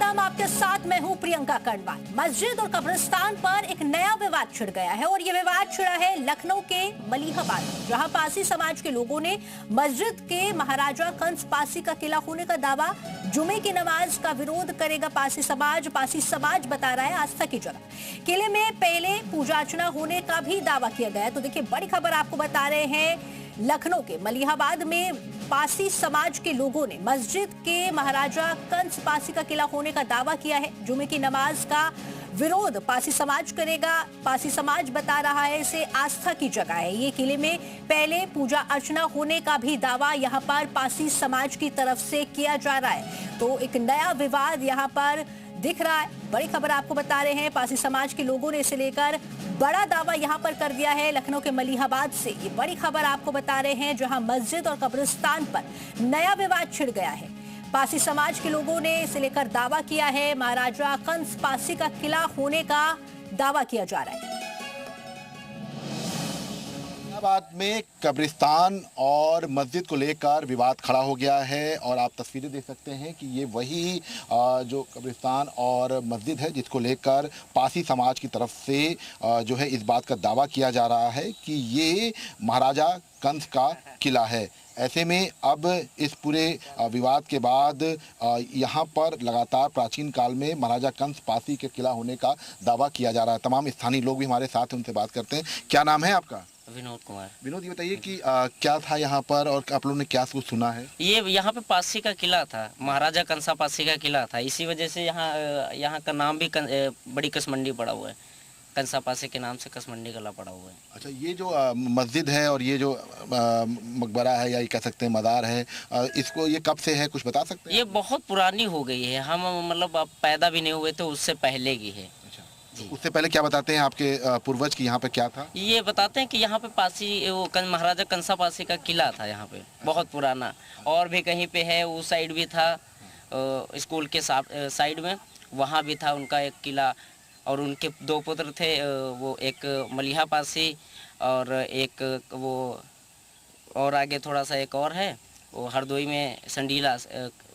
आपके साथ मैं हूं प्रियंका कर्णवाल। मस्जिद और कब्रिस्तान पर एक नया विवाद छिड़ गया है और ये विवाद छिड़ा है लखनऊ के मलिहाबाद में, जहां पासी समाज के लोगों ने मस्जिद के महाराजा कंस पासी का किला होने का दावा, जुमे की नमाज का विरोध करेगा पासी समाज बता रहा है आस्था की जगह। किले में पहले पूजा अर्चना होने का भी दावा किया गया है। तो देखिए, बड़ी खबर आपको बता रहे हैं, लखनऊ के मलिहाबाद में पासी समाज के लोगों ने मस्जिद के महाराजा कंस पासी का किला होने का दावा किया है। जुमे की नमाज का विरोध पासी समाज करेगा। पासी समाज बता रहा है इसे आस्था की जगह है। ये किले में पहले पूजा अर्चना होने का भी दावा यहां पर पासी समाज की तरफ से किया जा रहा है। तो एक नया विवाद यहां पर दिख रहा है। बड़ी खबर आपको बता रहे हैं, पासी समाज के लोगों ने इसे लेकर बड़ा दावा यहां पर कर दिया है। लखनऊ के मलिहाबाद से ये बड़ी खबर आपको बता रहे हैं, जहां मस्जिद और कब्रिस्तान पर नया विवाद छिड़ गया है। पासी समाज के लोगों ने इसे लेकर दावा किया है, महाराजा कंस पासी का किला होने का दावा किया जा रहा है। बाद में कब्रिस्तान और मस्जिद को लेकर विवाद खड़ा हो गया है और आप तस्वीरें देख सकते हैं कि ये वही जो कब्रिस्तान और मस्जिद है जिसको लेकर पासी समाज की तरफ से जो है इस बात का दावा किया जा रहा है कि ये महाराजा कंस का किला है। ऐसे में अब इस पूरे विवाद के बाद यहाँ पर लगातार प्राचीन काल में महाराजा कंस पासी के किला होने का दावा किया जा रहा है। तमाम स्थानीय लोग भी हमारे साथ हैं, उनसे बात करते हैं। क्या नाम है आपका? विनोद कुमार। विनोद, ये बताइए कि क्या था यहाँ पर और आप लोगों ने क्या कुछ सुना है? ये यहाँ पे पासी का किला था, महाराजा कंसा पासी का किला था। इसी वजह से यहाँ का नाम भी बड़ी कसमंडी पड़ा हुआ है। कंसा पासी के नाम से कसमंडी किला पड़ा हुआ है। अच्छा, ये जो मस्जिद है और ये जो मकबरा है या ये कह सकते हैं मज़ार है, इसको ये कब से है, कुछ बता सकते हैं? ये बहुत पुरानी हो गई है। हम मतलब अब पैदा भी नहीं हुए थे, उससे पहले की है। उससे पहले क्या बताते हैं आपके पूर्वज की यहाँ पे क्या था? ये बताते हैं कि यहाँ पे पासी महाराजा कंसा पासी का किला था यहाँ पे, बहुत पुराना। और भी कहीं पे है, उस साइड भी था, स्कूल के साइड में वहाँ भी था उनका एक किला। और उनके दो पुत्र थे, वो एक मलिहा पासी और एक वो और आगे थोड़ा सा एक और है, वो हरदोई में संडीला,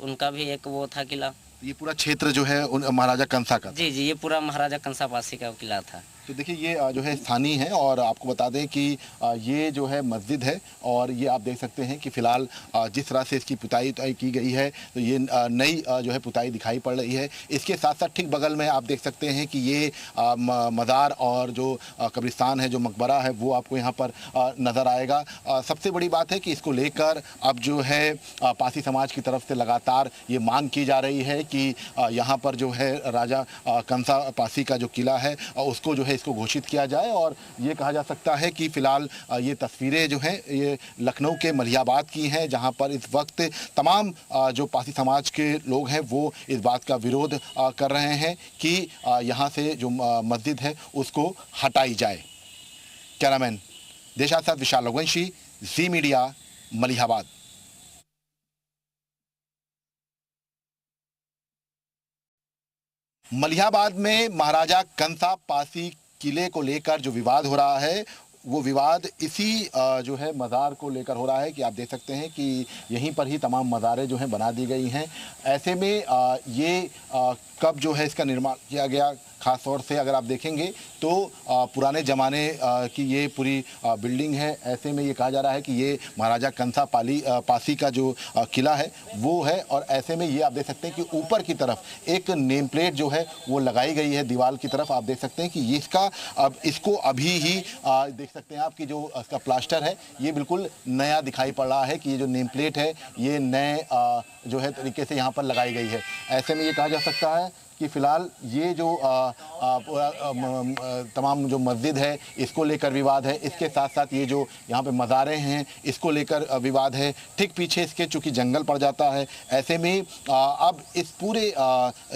उनका भी एक वो था किला। ये पूरा क्षेत्र जो है महाराजा कंसा का? जी, ये पूरा महाराजा कंसा पासी का किला था। तो देखिए, ये जो है स्थानीय है और आपको बता दें कि ये जो है मस्जिद है और ये आप देख सकते हैं कि फ़िलहाल जिस तरह से इसकी पुताई की गई है, तो ये नई जो है पुताई दिखाई पड़ रही है। इसके साथ साथ ठीक बगल में आप देख सकते हैं कि ये मज़ार और जो कब्रिस्तान है, जो मकबरा है, वो आपको यहाँ पर नज़र आएगा। सबसे बड़ी बात है कि इसको लेकर अब जो है पासी समाज की तरफ से लगातार ये मांग की जा रही है कि यहाँ पर जो है राजा कंसा पासी का जो किला है उसको जो है इसको घोषित किया जाए। और ये कहा जा सकता है कि फ़िलहाल ये तस्वीरें जो हैं ये लखनऊ के मलिहाबाद की हैं, जहां पर इस वक्त तमाम जो पासी समाज के लोग हैं वो इस बात का विरोध कर रहे हैं कि यहां से जो मस्जिद है उसको हटाई जाए। कैमरामैन देशा साथ विशाल रघुवंशी, जी मीडिया, मलिहाबाद। मलिहाबाद में महाराजा कंसा पासी किले को लेकर जो विवाद हो रहा है, वो विवाद इसी जो है मज़ार को लेकर हो रहा है कि आप देख सकते हैं कि यहीं पर ही तमाम मज़ारें जो हैं बना दी गई हैं। ऐसे में ये कब जो है इसका निर्माण किया गया, ख़ास तौर से अगर आप देखेंगे तो पुराने ज़माने की ये पूरी बिल्डिंग है। ऐसे में ये कहा जा रहा है कि ये महाराजा कंसा पासी का जो किला है वो है। और ऐसे में ये आप देख सकते हैं कि ऊपर की तरफ एक नेम प्लेट जो है वो लगाई गई है दीवार की तरफ। आप देख सकते हैं कि इसको अभी ही देख सकते हैं आप कि जो इसका प्लास्टर है ये बिल्कुल नया दिखाई पड़ रहा है कि ये जो नेम प्लेट है ये नए जो है तरीके से यहाँ पर लगाई गई है। ऐसे में ये कहा जा सकता है कि फ़िलहाल ये जो तमाम जो मस्जिद है इसको लेकर विवाद है। इसके साथ साथ ये जो यहाँ पे मज़ारें हैं इसको लेकर विवाद है। ठीक पीछे इसके चूँकि जंगल पड़ जाता है। ऐसे में अब इस पूरे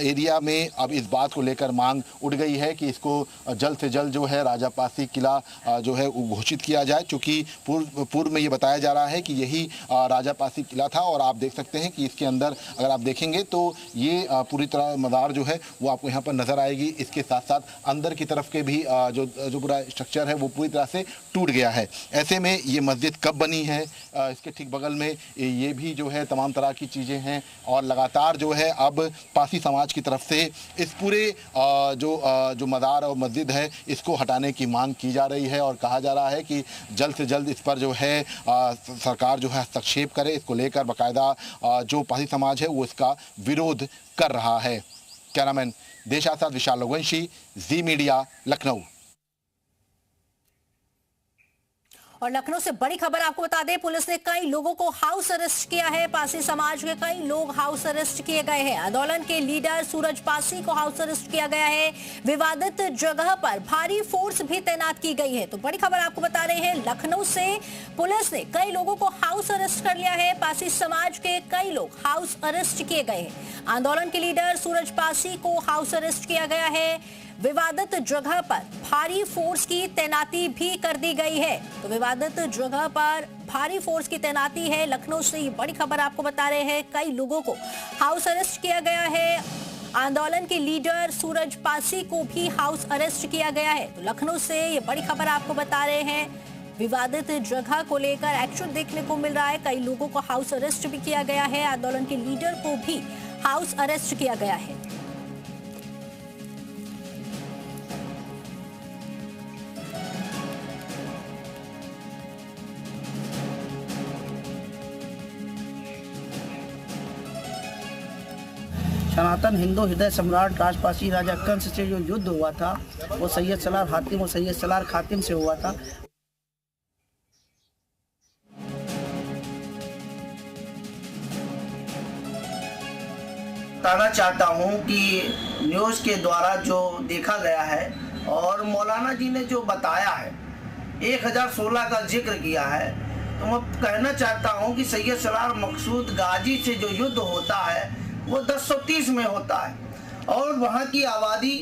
एरिया में अब इस बात को लेकर मांग उठ गई है कि इसको जल्द से जल्द जो है राजा पासी किला जो है घोषित किया जाए। चूँकि पूर्व में ये बताया जा रहा है कि यही राजा पासी किला था। और आप देख सकते हैं कि इसके अंदर अगर आप देखेंगे तो ये पूरी तरह मज़ार जो है है वो आपको यहाँ पर नजर आएगी। इसके साथ साथ अंदर की तरफ के भी जो पूरा स्ट्रक्चर है वो पूरी तरह से टूट गया है। ऐसे में ये मस्जिद कब बनी है, इसके ठीक बगल में ये भी जो है तमाम तरह की चीज़ें हैं और लगातार जो है अब पासी समाज की तरफ से इस पूरे जो मज़ार और मस्जिद है इसको हटाने की मांग की जा रही है और कहा जा रहा है कि जल्द से जल्द इस पर जो है सरकार जो है हस्तक्षेप करे। इसको लेकर बाकायदा जो पासी समाज है वो इसका विरोध कर रहा है। कैमरामैन देशा साथ विशाल लोगवंशी, जी मीडिया, लखनऊ। और लखनऊ से बड़ी खबर आपको बता दें, पुलिस ने कई लोगों को हाउस अरेस्ट किया है। पासी समाज के कई लोग हाउस अरेस्ट किए गए हैं। आंदोलन के लीडर सूरज पासी को हाउस अरेस्ट किया गया है। विवादित जगह पर भारी फोर्स भी तैनात की गई है। तो बड़ी खबर आपको बता रहे हैं, लखनऊ से पुलिस ने कई लोगों को हाउस अरेस्ट कर लिया है। पासी समाज के कई लोग हाउस अरेस्ट किए गए हैं। आंदोलन के लीडर सूरज पासी को हाउस अरेस्ट किया गया है। विवादित जगह पर भारी फोर्स की तैनाती भी कर दी गई है। तो विवादित जगह पर भारी फोर्स की तैनाती है। लखनऊ से ये बड़ी खबर आपको बता रहे हैं, कई लोगों को हाउस अरेस्ट किया गया है। आंदोलन के लीडर सूरज पासी को भी हाउस अरेस्ट किया गया है। तो लखनऊ से ये बड़ी खबर आपको बता रहे हैं, विवादित जगह को लेकर एक्शन देखने को मिल रहा है। कई लोगों को हाउस अरेस्ट भी किया गया है। आंदोलन के लीडर को भी हाउस अरेस्ट किया गया है। सनातन हिंदू हृदय सम्राट राजपासी राजा कंस से जो युद्ध हुआ था वो सैयद सलार हातिम और सैयद सलार खातिम से हुआ था। बताना चाहता हूँ कि न्यूज़ के द्वारा जो देखा गया है और मौलाना जी ने जो बताया है, 1016 का जिक्र किया है, तो मैं कहना चाहता हूँ कि सैयद सलार मकसूद गाजी से जो युद्ध होता है वो 1030 में होता है और वहाँ की आबादी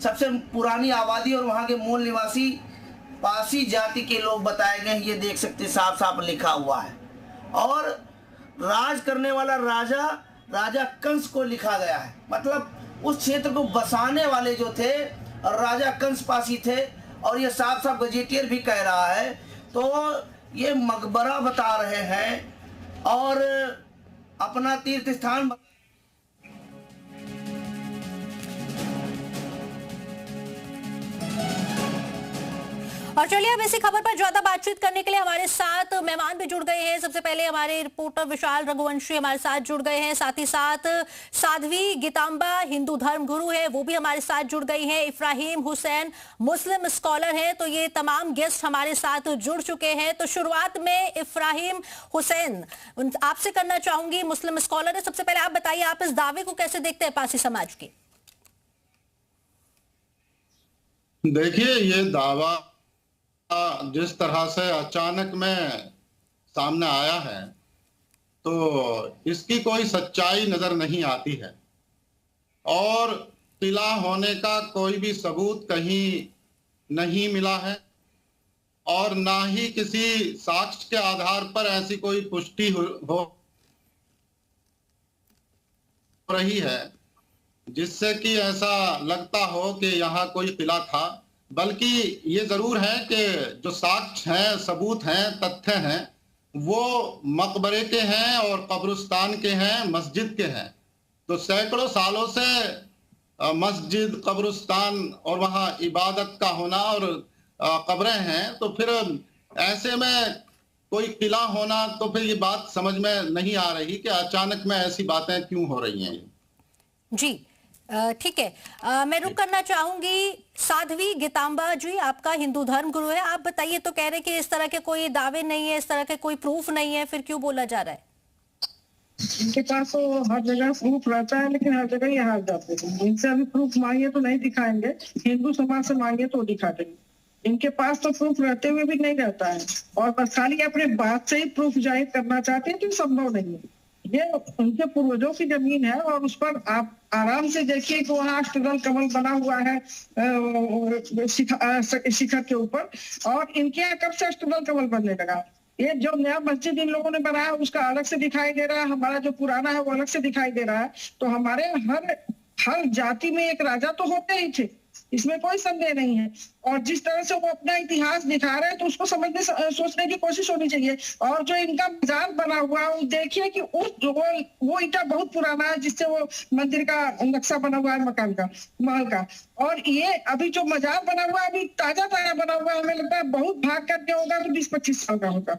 सबसे पुरानी आबादी और वहाँ के मूल निवासी पासी जाति के लोग बताए गए हैं। ये देख सकते साफ साफ लिखा हुआ है और राज करने वाला राजा कंस को लिखा गया है। मतलब उस क्षेत्र को बसाने वाले जो थे राजा कंस पासी थे और ये साफ साफ गजेटियर भी कह रहा है। तो ये मकबरा बता रहे हैं और अपना तीर्थ स्थान। और चलिए अब इसी खबर पर ज्यादा बातचीत करने के लिए हमारे साथ मेहमान भी जुड़ गए हैं। सबसे पहले हमारे रिपोर्टर विशाल रघुवंशी हमारे साथ जुड़ गए हैं, साथ ही साथ साध्वी गीतांबा हिंदू धर्म गुरु है वो भी हमारे साथ जुड़ गई हैं, इफ्राहिम हुसैन मुस्लिम स्कॉलर हैं। तो ये तमाम गेस्ट हमारे साथ जुड़ चुके हैं। तो शुरुआत में इफ्राहिम हुसैन आपसे करना चाहूंगी, मुस्लिम स्कॉलर है। सबसे पहले आप बताइए, आप इस दावे को कैसे देखते हैं पासी समाज के? देखिए, ये दावा जिस तरह से अचानक में सामने आया है तो इसकी कोई सच्चाई नजर नहीं आती है और किला होने का कोई भी सबूत कहीं नहीं मिला है और ना ही किसी साक्ष्य के आधार पर ऐसी कोई पुष्टि हो रही है जिससे कि ऐसा लगता हो कि यहाँ कोई किला था। बल्कि ये जरूर है कि जो साक्ष्य हैं, सबूत हैं, तथ्य हैं, वो मकबरे के हैं और कब्रिस्तान के हैं, मस्जिद के हैं। तो सैकड़ों सालों से मस्जिद, कब्रिस्तान और वहाँ इबादत का होना और कब्रें हैं, तो फिर ऐसे में कोई किला होना, तो फिर ये बात समझ में नहीं आ रही कि अचानक में ऐसी बातें क्यों हो रही हैं। जी ठीक है, मैं रुक करना चाहूंगी। साध्वी गीतांबा जी, आपका हिंदू धर्म गुरु है, आप बताइए। तो कह रहे कि इस तरह के कोई दावे नहीं है, इस तरह के कोई प्रूफ नहीं है, फिर क्यों बोला जा रहा है? इनके पास तो हर जगह प्रूफ रहता है, लेकिन हर जगह ये हार जाते हैं। इनसे अभी प्रूफ मांगे तो नहीं दिखाएंगे, हिंदू समाज से मांगे तो दिखा देंगे। इनके पास तो प्रूफ रहते हुए भी नहीं रहता है और बस खाली अपने बात से ही प्रूफ जाहिर करना चाहते हैं, तो संभव नहीं है। ये उनके पूर्वजों की जमीन है और उस पर आप आराम से देखिए कि वहाँ अष्टदल कमल बना हुआ है शिखर के ऊपर, और इनके यहाँ कब से अष्टदल कमल बनने लगा? ये जो नया मस्जिद इन लोगों ने बनाया उसका अलग से दिखाई दे रहा है, हमारा जो पुराना है वो अलग से दिखाई दे रहा है। तो हमारे हर हर जाति में एक राजा तो होते ही थे, इसमें कोई संदेह नहीं है। और जिस तरह से वो अपना इतिहास दिखा रहे हैं तो उसको समझने सोचने की कोशिश होनी चाहिए। और जो इनका मजार बना हुआ है, देखिए कि वो ईंटा बहुत पुराना है जिससे वो मंदिर का नक्शा बना हुआ है, मकान का, महल का। और ये अभी जो मजार बना हुआ है, अभी ताजा बना हुआ है, हमें लगता है बहुत भाग करके होगा तो 20-25 साल का होगा।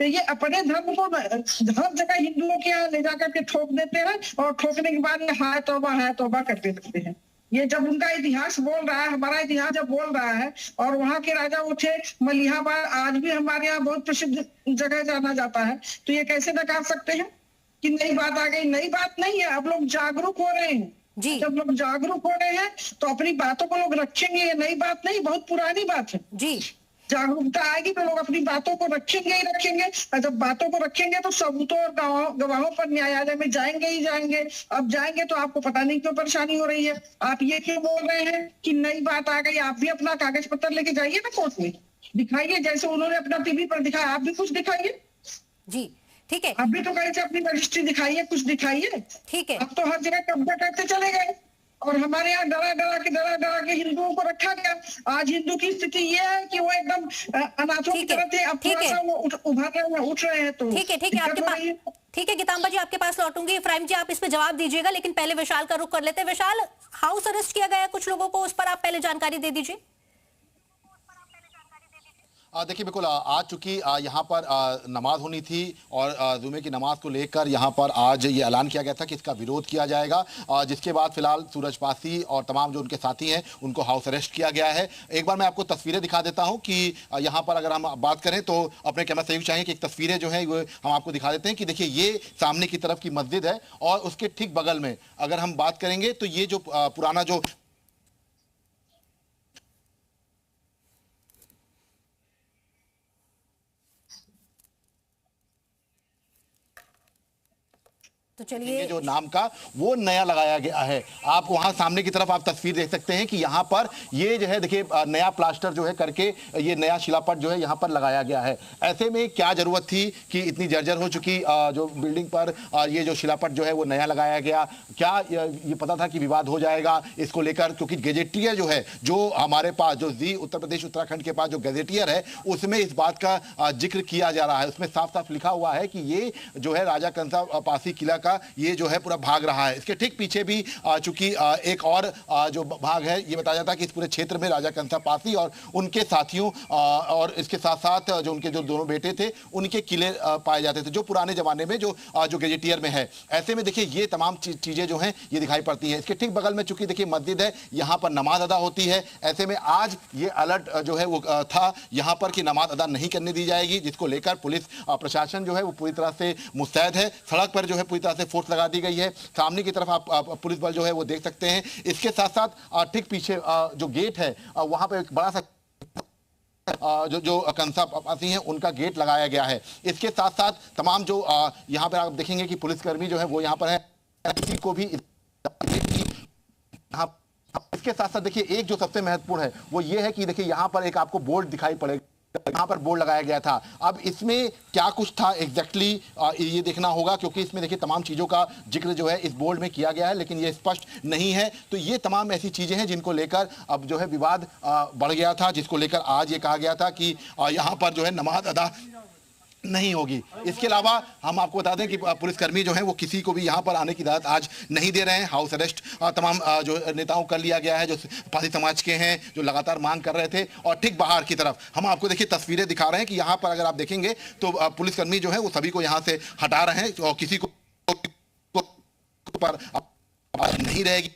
तो ये अपने धर्म को हर जगह हिंदुओं के यहाँ ले जाकर के ठोक देते हैं और ठोकने के बाद ये हाय तौबा करते रहते हैं। ये जब उनका इतिहास बोल रहा है, हमारा इतिहास जब बोल रहा है, और वहां के राजा उठे मलिहाबाद आज भी हमारे यहाँ बहुत प्रसिद्ध जगह जाना जाता है, तो ये कैसे नकार सकते हैं कि नई बात आ गई? नई बात नहीं है, अब लोग जागरूक हो रहे हैं जी। जब लोग जागरूक हो रहे हैं तो अपनी बातों को लोग रखेंगे। ये नई बात नहीं, बहुत पुरानी बात है जी। जागरूकता आएगी तो लोग अपनी बातों को रखेंगे ही रखेंगे, और जब बातों को रखेंगे तो सबूतों और गवाहों पर न्यायालय में जाएंगे ही जाएंगे। अब जाएंगे तो आपको पता नहीं क्यों परेशानी हो रही है, आप ये क्यों बोल रहे हैं कि नई बात आ गई? आप भी अपना कागज पत्र लेके जाइए ना कोर्ट में, दिखाइए जैसे उन्होंने अपना टीवी पर दिखाया, आप भी कुछ दिखाइए जी ठीक है। आप भी तो कहीं से अपनी रजिस्ट्री दिखाइए, कुछ दिखाइए। ठीक है। अब तो हर जगह कब्जा करते चले गए और हमारे यहाँ डरा के हिंदुओं को रखा गया। आज हिंदू की स्थिति ये है कि वो एकदम अनाथों की तरह थे, अब थोड़ा सा वो उभर रहे हैं, उठ रहे हैं। तो ठीक है आपके पास, ठीक है गीतांबा जी आपके पास लौटूंगी। इफ्राहिम जी आप इस पे जवाब दीजिएगा, लेकिन पहले विशाल का रुख कर लेते हैं। विशाल, हाउस अरेस्ट किया गया है कुछ लोगों को, उस पर आप पहले जानकारी दे दीजिए। देखिए बिल्कुल आज चूंकि यहाँ पर नमाज होनी थी और जुमे की नमाज को लेकर यहाँ पर आज ये ऐलान किया गया था कि इसका विरोध किया जाएगा, जिसके बाद फिलहाल सूरज पासी और तमाम जो उनके साथी हैं उनको हाउस अरेस्ट किया गया है। एक बार मैं आपको तस्वीरें दिखा देता हूँ कि यहाँ पर अगर हम बात करें तो अपने कैमरा सहयोग चाहिए कि एक तस्वीरें जो है वो हम आपको दिखा देते हैं कि देखिए ये सामने की तरफ की मस्जिद है और उसके ठीक बगल में अगर हम बात करेंगे तो ये जो पुराना जो तो चलिए जो नाम का वो नया लगाया गया है। आप वहां सामने की तरफ आप तस्वीर देख सकते हैं कि यहाँ पर ये जो है देखिए नया प्लास्टर जो है करके ये नया शिलापट जो है यहाँ पर लगाया गया है। ऐसे में क्या जरूरत थी कि इतनी जर्जर हो चुकी जो बिल्डिंग पर ये जो शिलापट जो है वो नया लगाया गया? क्या ये पता था कि विवाद हो जाएगा इसको लेकर? क्योंकि गैजेटियर जो है जो हमारे पास जो जी उत्तर प्रदेश उत्तराखंड के पास जो गैजेटियर है उसमें इस बात का जिक्र किया जा रहा है। उसमें साफ साफ लिखा हुआ है कि ये जो है राजा कंसा पासी किला का ये जो है पूरा भाग रहा है। इसके ठीक पीछे भी चूंकि एक और जो भाग है ये बताया जाता है कि इस पूरे क्षेत्र में राजा कंसा पासी और उनके साथियों और इसके साथ साथ जो उनके जो दोनों बेटे थे उनके किले पाए जाते थे जो पुराने जमाने में जो गैजेटियर में है। ऐसे में देखिए ये तमाम चीजें जो हैं ये दिखाई पड़ती हैं। इसके ठीक बगल में चूंकि देखिए मस्जिद है, यहाँ पर नमाज अदा होती है। ऐसे में आज ये अलर्ट जो है वो था यहाँ पर कि नमाज अदा नहीं करने दी जाएगी, जिसको लेकर पुलिस प्रशासन जो है वो पूरी तरह से मुस्तैद है। सड़क पर जो है पूरी तरह से फोर्स लगा दी गई है। सामने की तरफ आप पुलिस बल जो है वो देख सकते हैं। इसके साथ साथ ठीक पीछे जो गेट है वहां पे एक बड़ा सा जो कंसा पासी हैं उनका गेट लगाया गया है। इसके साथ साथ तमाम जो यहाँ पर आप देखेंगे कि पुलिसकर्मी जो है वो यहाँ पर है, किसी को भी इसके साथ साथ देखिए एक जो सबसे महत्वपूर्ण है वो ये है कि देखिए यहाँ पर एक आपको बोर्ड दिखाई पड़ेगा, यहाँ पर बोर्ड लगाया गया था। अब इसमें क्या कुछ था एग्जैक्टली ये देखना होगा, क्योंकि इसमें देखिए तमाम चीज़ों का जिक्र जो है इस बोर्ड में किया गया है लेकिन ये स्पष्ट नहीं है। तो ये तमाम ऐसी चीज़ें हैं जिनको लेकर अब जो है विवाद बढ़ गया था, जिसको लेकर आज ये कहा गया था कि यहाँ पर जो है नमाज अदा नहीं होगी। इसके अलावा हम आपको बता दें कि पुलिसकर्मी जो हैं वो किसी को भी यहाँ पर आने की इजाज़त आज नहीं दे रहे हैं। हाउस अरेस्ट तमाम जो नेताओं कर लिया गया है जो पासी समाज के हैं, जो लगातार मांग कर रहे थे। और ठीक बाहर की तरफ हम आपको देखिए तस्वीरें दिखा रहे हैं कि यहाँ पर अगर आप देखेंगे तो पुलिसकर्मी जो है वो सभी को यहाँ से हटा रहे हैं और किसी को पर नहीं रहेगी।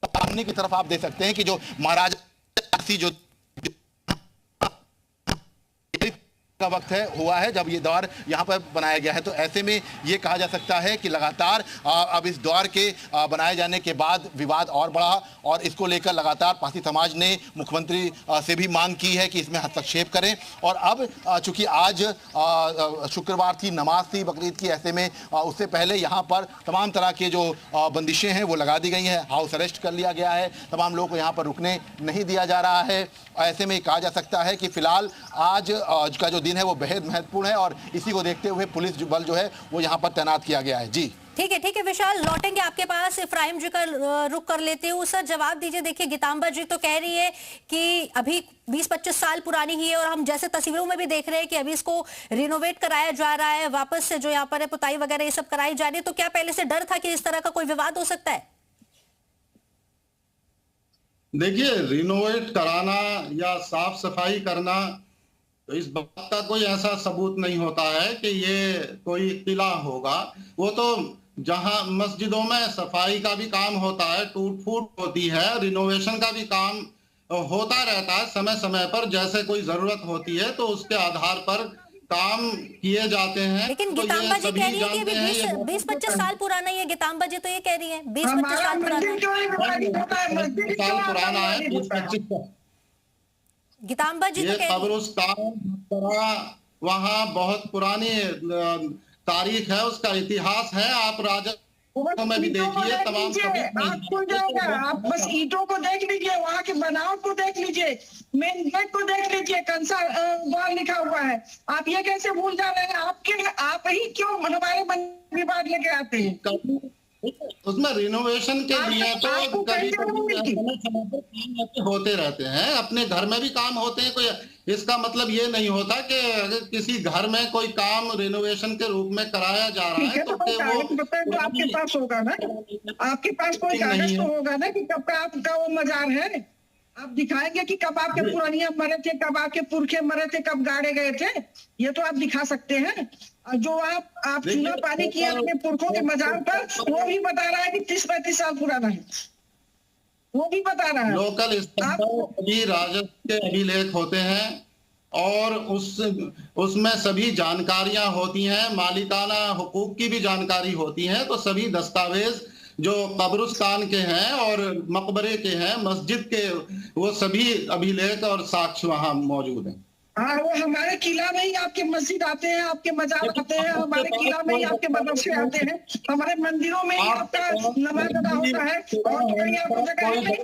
सामने की तरफ आप देख सकते हैं कि जो महाराजा जो का वक्त है हुआ है जब ये द्वार यहाँ पर बनाया गया है। तो ऐसे में ये कहा जा सकता है कि लगातार अब इस द्वार के बनाए जाने के बाद विवाद और बढ़ा और इसको लेकर लगातार पारसी समाज ने मुख्यमंत्री से भी मांग की है कि इसमें हस्तक्षेप करें। और अब चूंकि आज शुक्रवार थी, नमाज थी बकरीद की, ऐसे में उससे पहले यहाँ पर तमाम तरह के जो बंदिशें हैं वो लगा दी गई हैं, हाउस अरेस्ट कर लिया गया है, तमाम लोगों को यहाँ पर रुकने नहीं दिया जा रहा है। ऐसे में कहा जा सकता है कि फिलहाल आज का जो दिन है वो बेहद महत्वपूर्ण है और इसी को देखते हुए पुलिस बल जो है वो यहाँ पर तैनात किया गया है। जी ठीक है विशाल, लौटेंगे आपके पास। इफ्राहिम जी का रुख कर लेते हूँ। सर जवाब दीजिए। देखिए गीतांबा जी तो कह रही है कि अभी 20-25 साल पुरानी ही है और हम जैसे तस्वीरों में भी देख रहे हैं कि अभी इसको रिनोवेट कराया जा रहा है, वापस से जो यहाँ पर है पुताई वगैरह ये सब कराई जा रही है। तो क्या पहले से डर था कि इस तरह का कोई विवाद हो सकता है? देखिए, रिनोवेट कराना या साफ सफाई करना, तो इस बात का कोई ऐसा सबूत नहीं होता है कि ये कोई किला होगा। वो तो जहां मस्जिदों में सफाई का भी काम होता है, टूट फूट होती है, रिनोवेशन का भी काम होता रहता है समय समय पर। जैसे कोई जरूरत होती है तो उसके आधार पर काम किए जाते हैं। लेकिन गीतांबा जी कह रही है कि अभी 20-25 साल पुराना ही है। गीतांबा जी तो ये कह रही है 20-25 साल पुराना है। 20-25 गीतांबा जी तो कब्रिस्तान वहाँ बहुत पुरानी तारीख है, उसका इतिहास है। आप राजा में भी देखिए, तमाम आप खुल जाएगा। आप बस ईंटों को देख लीजिए, वहाँ के बनावट को देख लीजिए, मेन गेट को देख लीजिए, कंसा द्वार लिखा हुआ है। आप ये कैसे भूल जा रहे हैं? आप ही क्यों हमारे मन विवाद लेके आते हैं? उसमें रिनोवेशन के लिए तो कभी कभी होते रहते हैं, अपने घर में भी काम होते हैं। कोई इसका मतलब ये नहीं होता कि अगर किसी घर में कोई काम रिनोवेशन के रूप में कराया जा रहा है तो वो आपके पास होगा ना, आपके पास कोई कागज तो होगा ना कि कब का आपका वो मजार है। आप दिखाएंगे कि कब आपके पुरानिया मरे थे, कब आपके पुरखे मरे थे, कब गाड़े गए थे, ये तो आप दिखा सकते हैं। जो आप चूना पानी किए अपने पुरखों के मजार पर, वो भी बता रहा है कि 30-35 साल पुराना है, वो भी बता रहा है। लोकल स्तर पर सभी राजस्व के अभिलेख होते हैं और उसमें सभी जानकारियां होती हैं, मालिकाना हुकूक की भी जानकारी होती है। तो सभी दस्तावेज जो कब्रिस्तान के हैं और मकबरे के हैं, मस्जिद के, वो सभी अभिलेख और साक्ष्य वहां मौजूद हैं। हाँ, वो हमारे किला में ही आपके मस्जिद आते हैं, आपके मजार आते हैं, हमारे किला में ही आपके मदरसे आते हैं, हमारे मंदिरों में ही आपका नमाज अदा होता है। और तो कहीं आपको जगह है नहीं,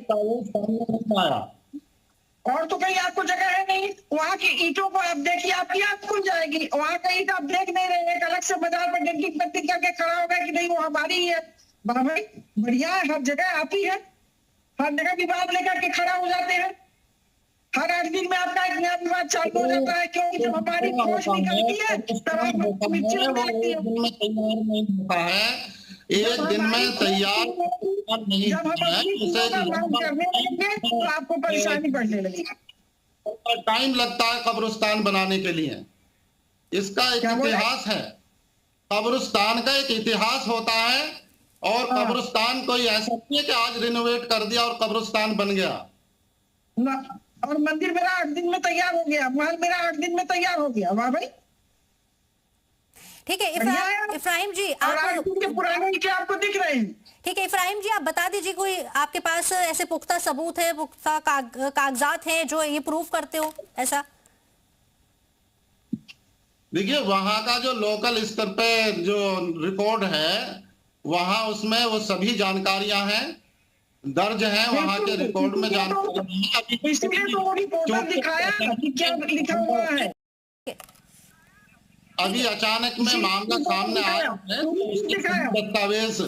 और तो कहीं आपको जगह है नहीं। वहाँ की ईंटों को आप देखिए, आपकी आंख खुल जाएगी। वहाँ का ईंट आप देख नहीं रहे, एक अलग से मजार पर डेंटिंग पेंटिंग करके खड़ा होगा कि नहीं वो हमारी ही है। भाई बढ़िया है, हर जगह आप ही है, हर जगह विवाद लेकर के खड़ा हो जाते हैं। हर 8 दिन में आपका एक नया विवाद चालू हो जाता है, क्योंकि जब हमारी खोज निकलती है तब आपको मिर्ची लगती है। एक दिन में तैयार नहीं, जब हम करने लगेंगे तो आपको परेशानी बढ़ने लगेगी। टाइम लगता है कब्रिस्तान बनाने के लिए, इसका एक इतिहास है। कब्रिस्तान का एक इतिहास होता है और कब्रिस्तान कोई ऐसा नहीं है कि आज रिनोवेट कर दिया और कब्रिस्तान बन गया ना। और मंदिर मेरा 8 दिन में तैयार हो गया, महल मेरा 8 दिन में तैयार हो गया। वाह भाई, ठीक है। इफ्राहिम जी, आप पुराने ईंटें आपको दिख रहे हैं। ठीक है इफ्राहिम जी, आप बता दीजिए कोई आपके पास ऐसे पुख्ता सबूत है, पुख्ता कागजात हैं जो ये प्रूफ करते हो ऐसा? देखिए, वहां का जो लोकल स्तर पे जो रिकॉर्ड है वहां, उसमें वो सभी जानकारियां हैं, दर्ज हैं वहां के रिकॉर्ड में जानकारी। इसलिए तो वो रिपोर्टर दिखाया कि क्या लिखा हुआ है। अभी अचानक में मामला सामने आया है, दस्तावेज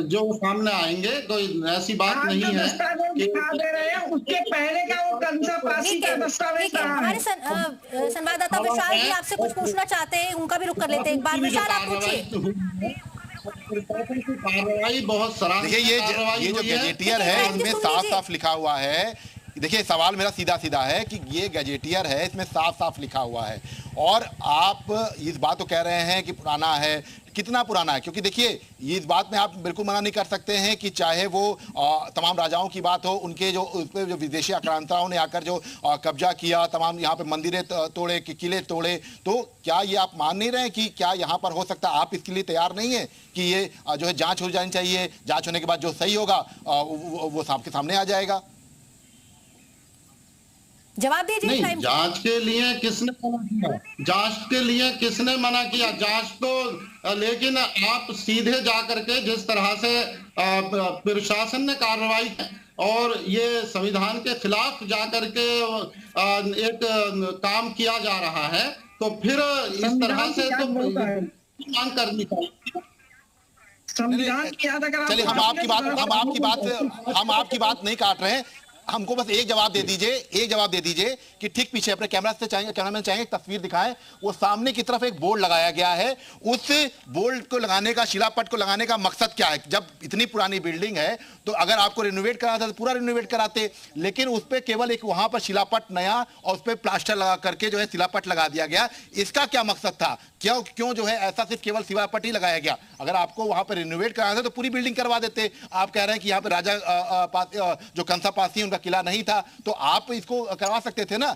जो सामने आएंगे, कोई ऐसी बात नहीं है। दिखा दे रहे हैं, उसके पहले का वो कंसा पासी का दस्तावेज। हमारे संवाददाता विशाल जी आपसे कुछ पूछना चाहते हैं, उनका भी रुख कर लेते हैं एक बार। विशाल, आप पूछिए। कार्रवाई बहुत सराहनीय। देखिए, ये जो गैजेटियर है उनमें साफ साफ लिखा हुआ है, देखिए सवाल मेरा सीधा सीधा है कि ये गैजेटियर है, इसमें साफ साफ लिखा हुआ है और आप इस बात को कह रहे हैं कि पुराना है। कितना पुराना है? क्योंकि देखिए ये इस बात में आप बिल्कुल मना नहीं कर सकते हैं कि चाहे वो तमाम राजाओं की बात हो, उनके जो उस पर जो विदेशी आक्रांताओं ने आकर जो कब्जा किया, तमाम यहाँ पे मंदिरें तोड़े, किले तोड़े, तो क्या ये आप मान नहीं रहे कि क्या यहाँ पर हो सकता है आप इसके लिए तैयार नहीं है कि ये जो है जांच हो जानी चाहिए, जांच होने के बाद जो सही होगा वो आपके सामने आ जाएगा? जवाब दीजिए। नहीं, जांच के लिए किसने मना किया? जांच के लिए किसने मना किया? जांच तो लेकिन आप सीधे जाकर के जिस तरह से प्रशासन ने कार्रवाई और ये संविधान के खिलाफ जाकर के एक काम किया जा रहा है, तो फिर इस तरह से तो मांग करनी चाहिए। संविधान की याद अगर चलिए हम आपकी बात नहीं काट रहे हैं, हमको बस एक जवाब दे दीजिए कि ठीक पीछे अपने कैमरामैन चाहेंगे एक तस्वीर दिखाएं, वो सामने की तरफ एक बोर्ड लगाया गया है, उस बोर्ड को लगाने का, शिलापट को लगाने का मकसद क्या है? जब इतनी पुरानी बिल्डिंग है तो अगर आपको रिनोवेट कराना था तो पूरा रिनोवेट कराते, लेकिन उस पर केवल एक वहां पर शिलापट नया और उस पर प्लास्टर लगा करके जो है शिलापट लगा दिया गया। इसका क्या मकसद था? क्यों जो है ऐसा सिर्फ केवल शिलापट ही लगाया गया? अगर आपको वहां पर रिनोवेट कराना था तो पूरी बिल्डिंग करवा देते। आप कह रहे हैं कि यहाँ पे राजा जो कंसा पासी उनका किला नहीं था, तो आप इसको करवा सकते थे ना,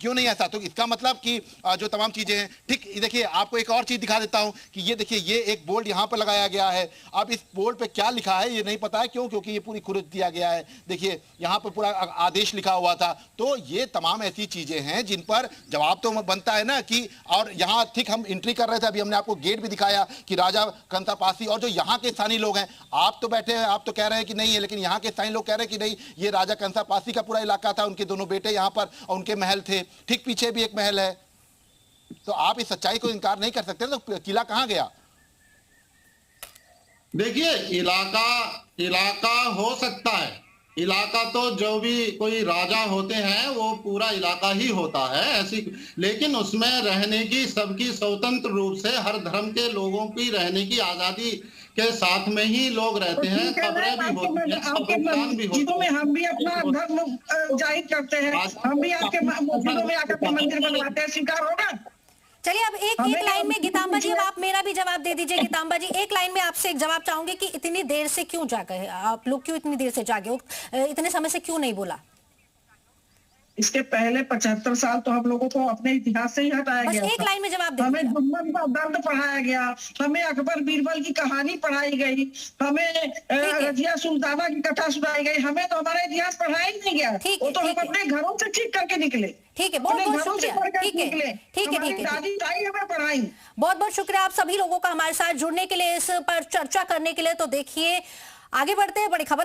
क्यों नहीं ऐसा? तो इसका मतलब कि जो तमाम चीजें हैं ठीक। देखिए आपको एक और चीज दिखा देता हूं कि ये देखिए ये एक बोर्ड यहां पर लगाया गया है। अब इस बोर्ड पे क्या लिखा है ये नहीं पता है, क्योंकि ये पूरी खुरद दिया गया है। देखिए यहां पर पूरा आदेश लिखा हुआ था। तो ये तमाम ऐसी चीजें हैं जिन पर जवाब तो बनता है ना कि, और यहां ठीक हम एंट्री कर रहे थे, अभी हमने आपको गेट भी दिखाया कि राजा कंसा पासी और जो यहाँ के स्थानीय लोग हैं, आप तो बैठे हैं, आप तो कह रहे हैं कि नहीं है, लेकिन यहाँ के स्थानीय लोग कह रहे हैं कि नहीं, ये राजा कंसा पासी का पूरा इलाका था, उनके दोनों बेटे यहाँ पर और उनके महल थे, ठीक पीछे भी एक महल है। तो आप इस सच्चाई को इनकार नहीं कर सकते। तो किला कहाँ गया? देखिए इलाका हो सकता है, इलाका तो जो भी कोई राजा होते हैं वो पूरा इलाका ही होता है ऐसी, लेकिन उसमें रहने की सबकी स्वतंत्र रूप से हर धर्म के लोगों की रहने की आजादी के साथ में ही लोग रहते हैं। खबरें भी होती हैं, कब्रिस्तान भी होते हैं, हम भी अपना धर्म जाहिर करते हैं, हम भी आपके मस्जिदों में आकर मंदिर बनवाते हैं, स्वीकार होगा? चलिए अब एक लाइन में गीतांबा जी, अब आप मेरा भी जवाब दे दीजिए। गीतांबा जी एक लाइन में आपसे एक जवाब चाहूंगी कि इतनी देर से क्यों जागे आप लोग, क्यों इतनी देर से जागे, इतने समय से क्यों नहीं बोला? इसके पहले 75 साल तो हम लोगों को अपने इतिहास से ही हटाया गया। एक लाइन में जवाब दे। हमें दुश्मन का दर्द पढ़ाया गया, हमें अकबर बीरबल की कहानी पढ़ाई गई, हमें रजिया सुल्ताना की कथा सुनाई गई, हमें तो हमारा इतिहास पढ़ाया ही नहीं गया। वो तो हम अपने घरों से सीख करके निकले। ठीक है, बहुत बहुत शुक्रिया। ठीक है, दादी ताई हमें पढ़ाई। बहुत बहुत शुक्रिया आप सभी लोगों का हमारे साथ जुड़ने के लिए, इस पर चर्चा करने के लिए। तो देखिए आगे बढ़ते हैं, बड़ी खबर